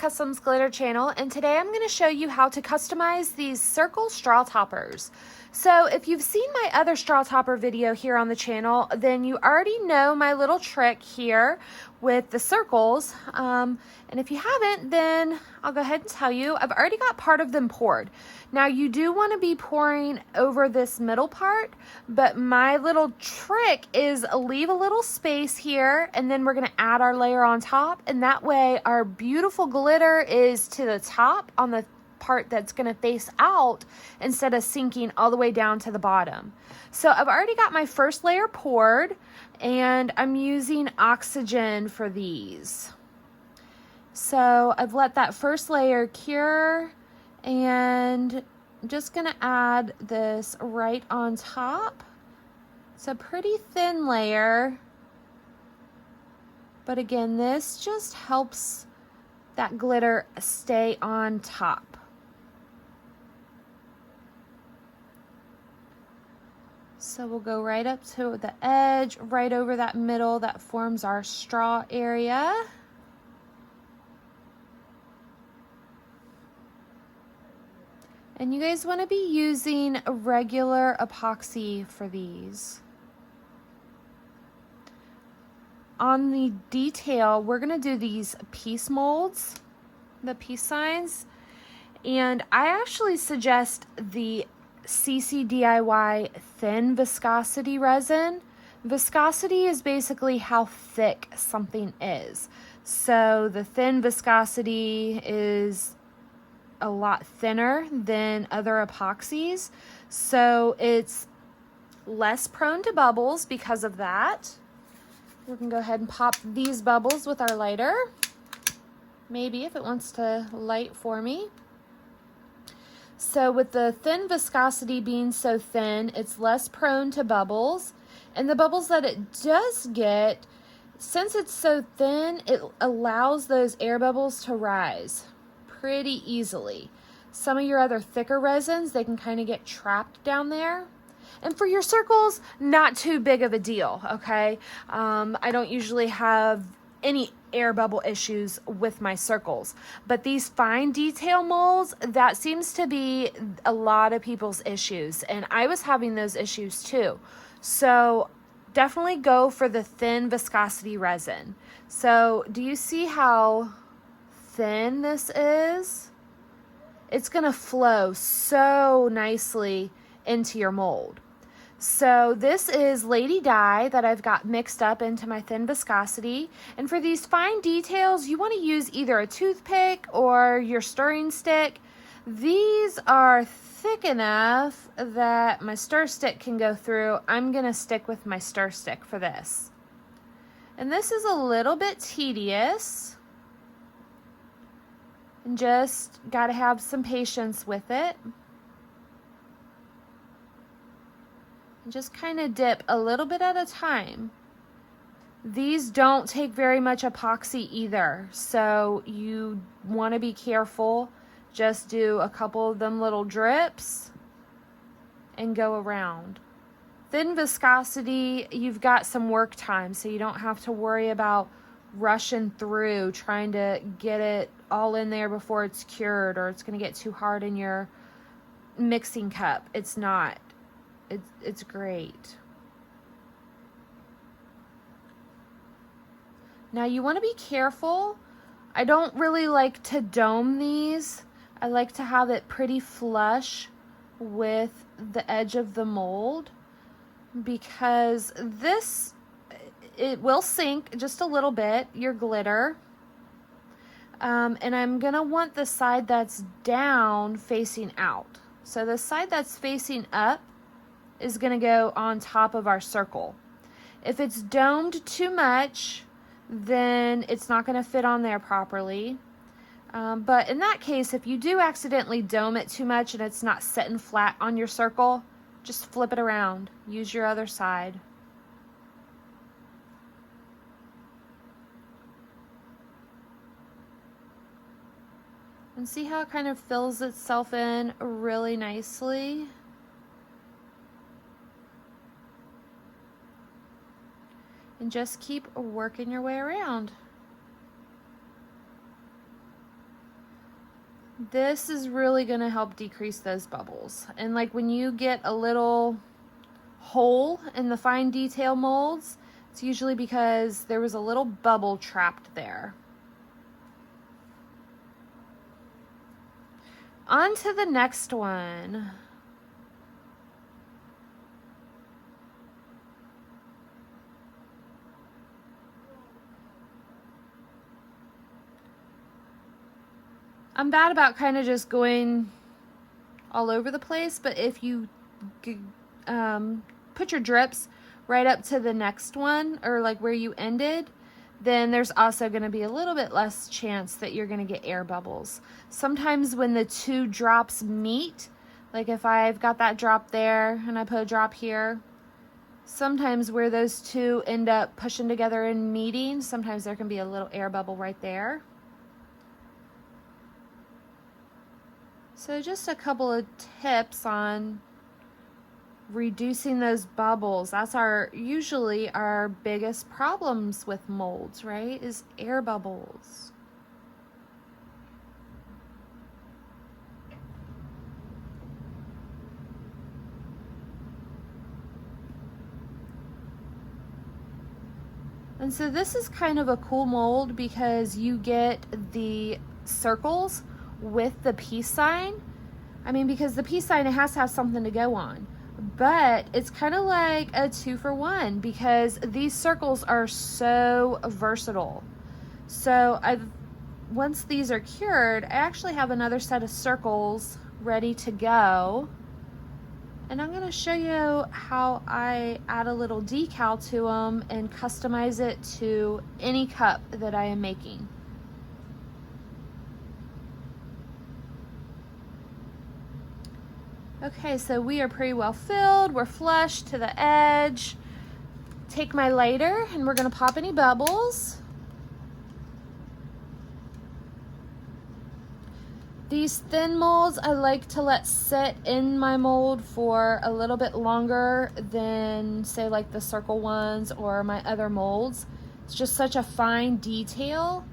Customs Glitter channel, and today I'm going to show you how to customize these circle straw toppers. So if you've seen my other straw topper video here on the channel, then you already know my little trick here with the circles. And if you haven't, then I'll go ahead and tell you. I've already got part of them poured. Now you do want to be pouring over this middle part, but my little trick is leave a little space here, and then we're going to add our layer on top, and that way our beautiful glitter is to the top on the part that's going to face out instead of sinking all the way down to the bottom. So I've already got my first layer poured, and I'm using oxygen for these. So I've let that first layer cure, and I'm just going to add this right on top. It's a pretty thin layer, but again, this just helps that glitter stay on top. So we'll go right up to the edge, right over that middle that forms our straw area. And you guys want to be using a regular epoxy for these. On the detail, we're going to do these piece molds, the peace signs, and I actually suggest the CC DIY thin viscosity resin. Viscosity is basically how thick something is. So the thin viscosity is a lot thinner than other epoxies, so it's less prone to bubbles because of that. We can go ahead and pop these bubbles with our lighter, maybe if it wants to light for me. So with the thin viscosity being so thin, it's less prone to bubbles, and the bubbles that it does get, since it's so thin, it allows those air bubbles to rise pretty easily. Some of your other thicker resins, they can kind of get trapped down there. And for your circles, not too big of a deal, okay? I don't usually have any air bubble issues with my circles, but these fine detail molds, that seems to be a lot of people's issues, and I was having those issues too. So definitely go for the thin viscosity resin. So do you see how thin this is? It's gonna flow so nicely into your mold. So this is Lady Dye that I've got mixed up into my thin viscosity, and for these fine details you want to use either a toothpick or your stirring stick. These are thick enough that my stir stick can go through. I'm gonna stick with my stir stick for this, and this is a little bit tedious, and just got to have some patience with it. And just kind of dip a little bit at a time. These don't take very much epoxy either, so you want to be careful. Just do a couple of them little drips and go around. Thin viscosity, you've got some work time, so you don't have to worry about rushing through trying to get it all in there before it's cured, or it's going to get too hard in your mixing cup. It's not. It's great. Now you want to be careful. I don't really like to dome these. I like to have it pretty flush with the edge of the mold, because this, it will sink just a little bit, your glitter. And I'm gonna want the side that's down facing out. So the side that's facing up is going to go on top of our circle. If it's domed too much, then it's not going to fit on there properly. But in that case, if you do accidentally dome it too much and it's not sitting flat on your circle, just flip it around. Use your other side. And see how it kind of fills itself in really nicely. And just keep working your way around. This is really going to help decrease those bubbles. And like when you get a little hole in the fine detail molds, it's usually because there was a little bubble trapped there. On to the next one. I'm bad about kind of just going all over the place, but if you put your drips right up to the next one, or like where you ended, then there's also going to be a little bit less chance that you're going to get air bubbles. Sometimes when the two drops meet, like if I've got that drop there and I put a drop here, sometimes where those two end up pushing together and meeting, sometimes there can be a little air bubble right there. So just a couple of tips on reducing those bubbles. That's usually our biggest problems with molds, right? Is air bubbles. And so this is kind of a cool mold because you get the circles with the peace sign. I mean, because the peace sign, it has to have something to go on. But it's kind of like a 2-for-1 because these circles are so versatile. So once these are cured, I actually have another set of circles ready to go. And I'm going to show you how I add a little decal to them and customize it to any cup that I am making. Okay, so we are pretty well filled. We're flush to the edge. Take my lighter and we're going to pop any bubbles. These thin molds I like to let sit in my mold for a little bit longer than say like the circle ones or my other molds. It's just such a fine detail.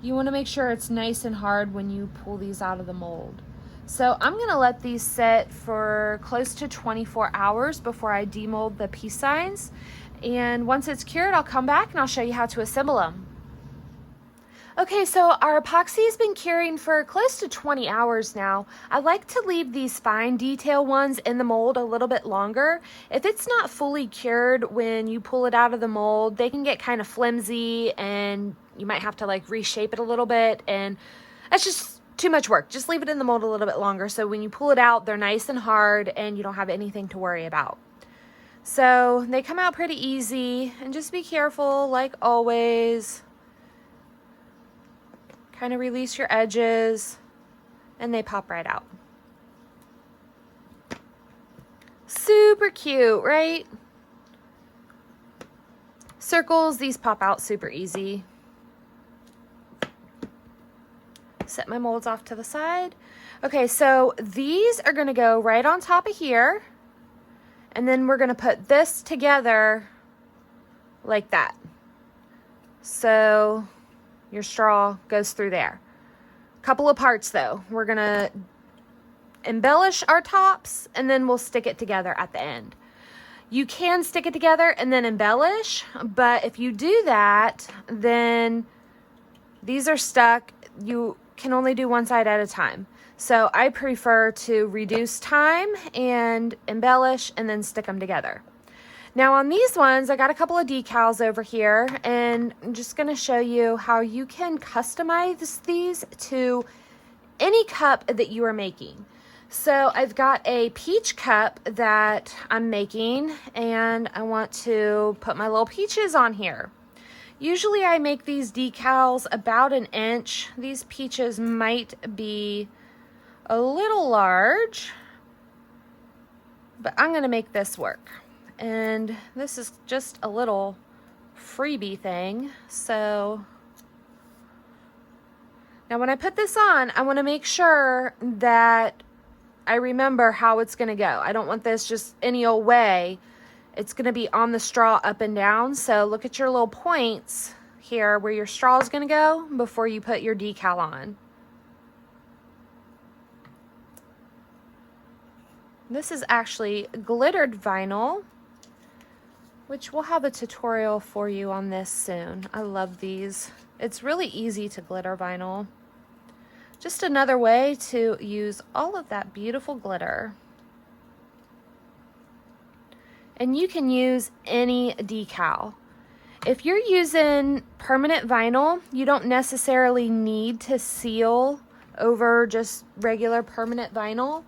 You want to make sure it's nice and hard when you pull these out of the mold. So I'm going to let these sit for close to 24 hours before I demold the peace signs. And once it's cured, I'll come back and I'll show you how to assemble them. Okay, so our epoxy has been curing for close to 20 hours now. I like to leave these fine detail ones in the mold a little bit longer. If it's not fully cured when you pull it out of the mold, they can get kind of flimsy and you might have to like reshape it a little bit, and that's just too much work. Just leave it in the mold a little bit longer so when you pull it out, they're nice and hard and you don't have anything to worry about. So they come out pretty easy, and just be careful like always. Kind of release your edges and they pop right out. Super cute, right? Circles, these pop out super easy. Set my molds off to the side. Okay, so these are gonna go right on top of here, and then we're gonna put this together like that. So your straw goes through there. Couple of parts though. We're gonna embellish our tops and then we'll stick it together at the end. You can stick it together and then embellish, but if you do that, then these are stuck. You can only do one side at a time. So I prefer to reduce time and embellish and then stick them together. Now on these ones, I got a couple of decals over here, and I'm just going to show you how you can customize these to any cup that you are making. So I've got a peach cup that I'm making, and I want to put my little peaches on here. Usually I make these decals about 1 inch. These peaches might be a little large, but I'm going to make this work. And this is just a little freebie thing. So now when I put this on, I want to make sure that I remember how it's going to go. I don't want this just any old way. It's going to be on the straw up and down. So look at your little points here where your straw is going to go before you put your decal on. This is actually glittered vinyl, which we'll have a tutorial for you on this soon. I love these. It's really easy to glitter vinyl. Just another way to use all of that beautiful glitter. And you can use any decal. If you're using permanent vinyl, you don't necessarily need to seal over just regular permanent vinyl.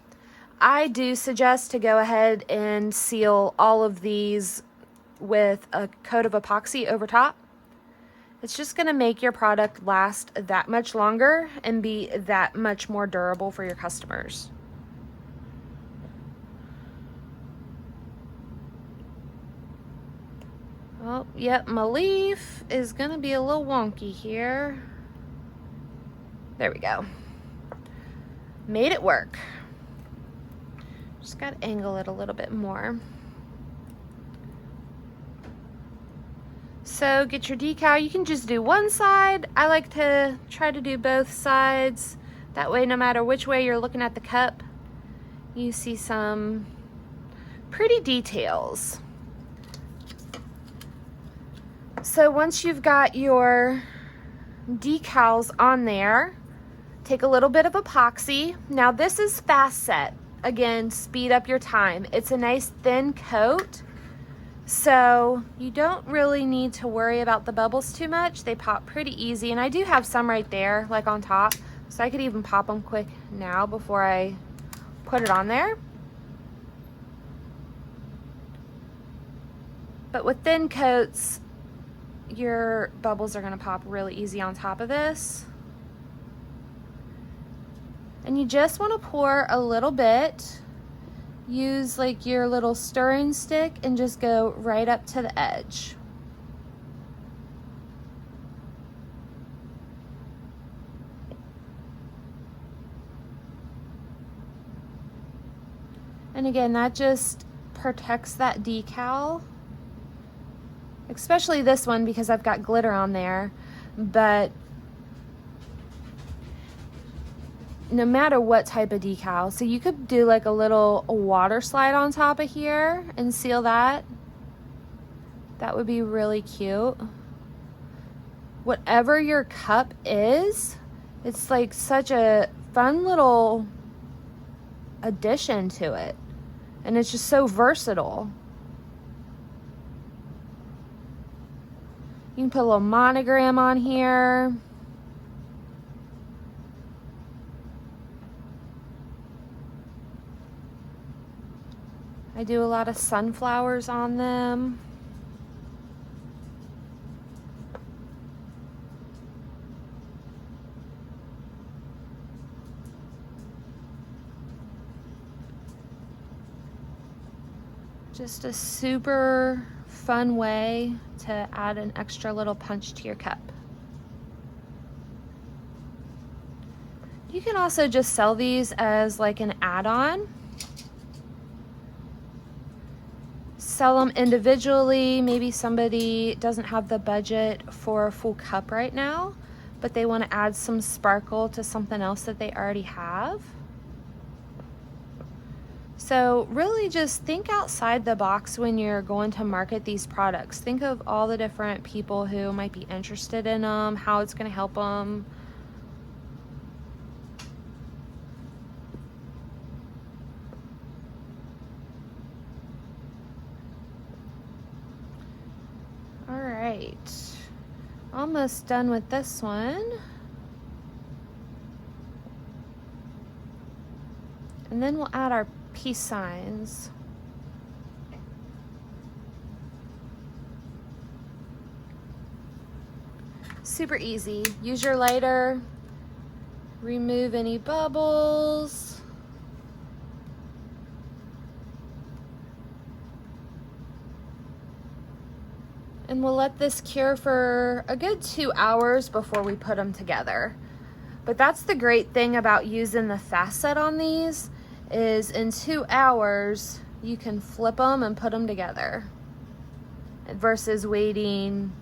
I do suggest to go ahead and seal all of these with a coat of epoxy over top. It's just going to make your product last that much longer and be that much more durable for your customers. Oh, yep, my leaf is going to be a little wonky here. There we go. Made it work. Just got to angle it a little bit more. So get your decal. You can just do one side. I like to try to do both sides. That way, no matter which way you're looking at the cup, you see some pretty details. So once you've got your decals on there, take a little bit of epoxy. Now this is fast set. Again, speed up your time. It's a nice thin coat. So you don't really need to worry about the bubbles too much. They pop pretty easy, and I do have some right there, like on top, so I could even pop them quick now before I put it on there. But with thin coats, your bubbles are going to pop really easy on top of this. And you just want to pour a little bit. Use like your little stirring stick and just go right up to the edge. And again, that just protects that decal, especially this one because I've got glitter on there. But no matter what type of decal, so you could do like a little water slide on top of here and seal that. That would be really cute. Whatever your cup is, it's like such a fun little addition to it. And it's just so versatile. You can put a little monogram on here. I do a lot of sunflowers on them. Just a super fun way to add an extra little punch to your cup. You can also just sell these as like an add-on. Sell them individually. Maybe somebody doesn't have the budget for a full cup right now, but they want to add some sparkle to something else that they already have. So really just think outside the box when you're going to market these products. Think of all the different people who might be interested in them, how it's going to help them. All right, almost done with this one. And then we'll add our peace signs. Super easy. Use your lighter, remove any bubbles. And we'll let this cure for a good 2 hours before we put them together. But that's the great thing about using the fast set on these, is in 2 hours you can flip them and put them together versus waiting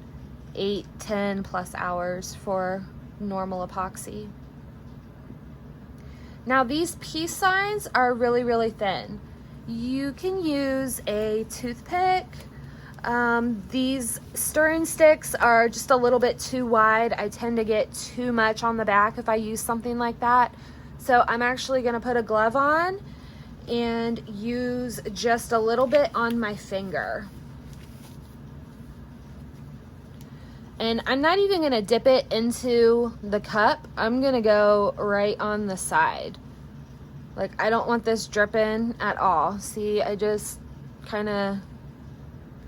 8, 10 plus hours for normal epoxy. Now these peace signs are really, really thin. You can use a toothpick. These stirring sticks are just a little bit too wide. I tend to get too much on the back if I use something like that. So I'm actually gonna put a glove on and use just a little bit on my finger. And I'm not even gonna dip it into the cup. I'm gonna go right on the side. Like, I don't want this dripping at all. See, I just kind of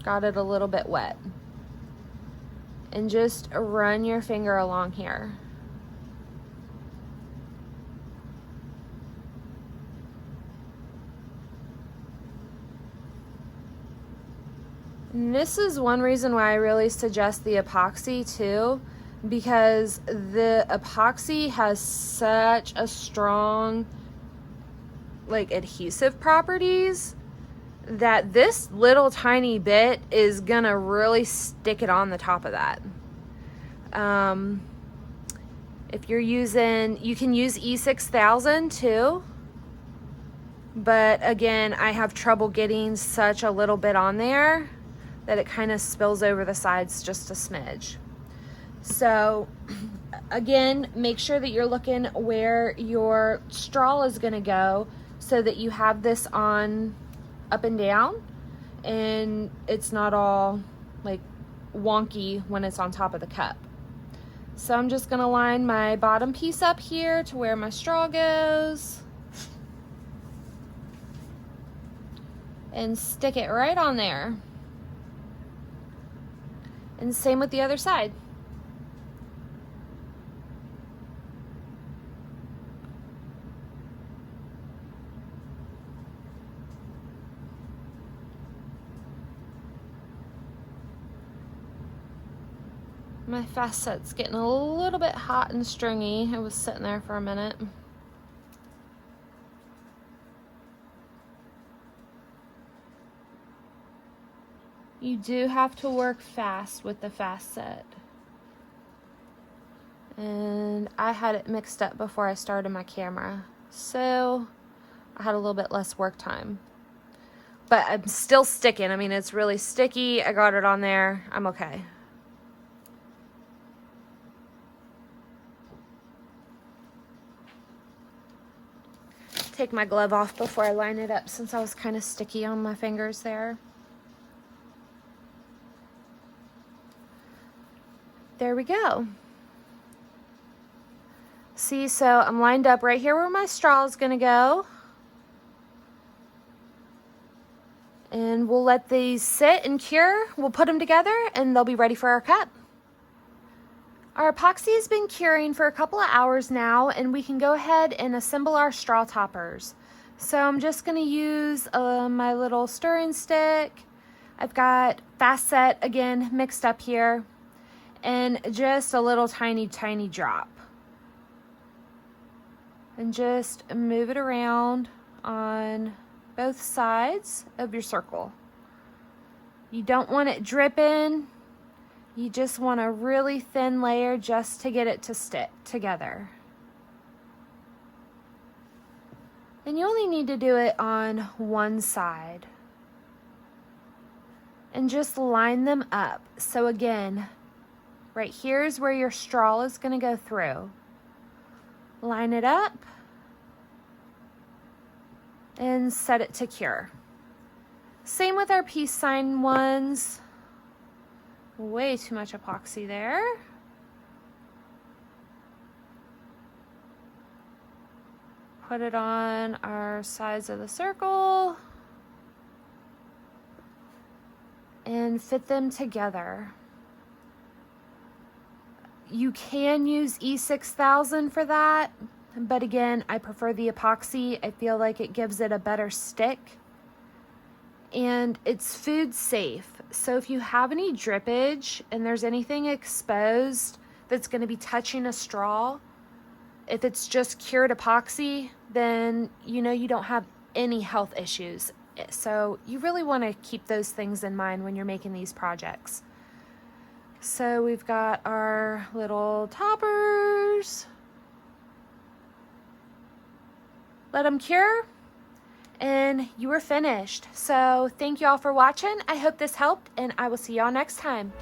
got it a little bit wet. And just run your finger along here. And this is one reason why I really suggest the epoxy too, because the epoxy has such a strong like adhesive properties that this little tiny bit is gonna really stick it on the top of that. If you're using, you can use E6000 too, but again, I have trouble getting such a little bit on there that it kind of spills over the sides just a smidge. So again, make sure that you're looking where your straw is gonna go so that you have this on up and down and it's not all like wonky when it's on top of the cup. So I'm just gonna line my bottom piece up here to where my straw goes and stick it right on there. And same with the other side. My facet's getting a little bit hot and stringy. It was sitting there for a minute. You do have to work fast with the facet. And I had it mixed up before I started my camera, so I had a little bit less work time. But I'm still sticking. I mean, it's really sticky. I got it on there. I'm okay. Take my glove off before I line it up since I was kind of sticky on my fingers there. There we go. See, so I'm lined up right here where my straw is gonna go. And we'll let these sit and cure. We'll put them together and they'll be ready for our cup. Our epoxy has been curing for a couple of hours now, and we can go ahead and assemble our straw toppers. So I'm just going to use my little stirring stick. I've got Facet again mixed up here, and just a little tiny drop. And just move it around on both sides of your circle. You don't want it dripping. You just want a really thin layer just to get it to stick together. And you only need to do it on one side. And just line them up. So again, right here is where your straw is going to go through. Line it up and set it to cure. Same with our peace sign ones. Way too much epoxy there. Put it on our sides of the circle and fit them together. You can use E6000 for that, but again, I prefer the epoxy. I feel like it gives it a better stick. And it's food safe. So if you have any drippage and there's anything exposed that's going to be touching a straw, if it's just cured epoxy, then you know you don't have any health issues. So you really want to keep those things in mind when you're making these projects. So we've got our little toppers. Let them cure. and you are finished. So thank you all for watching. I hope this helped, and I will see y'all next time.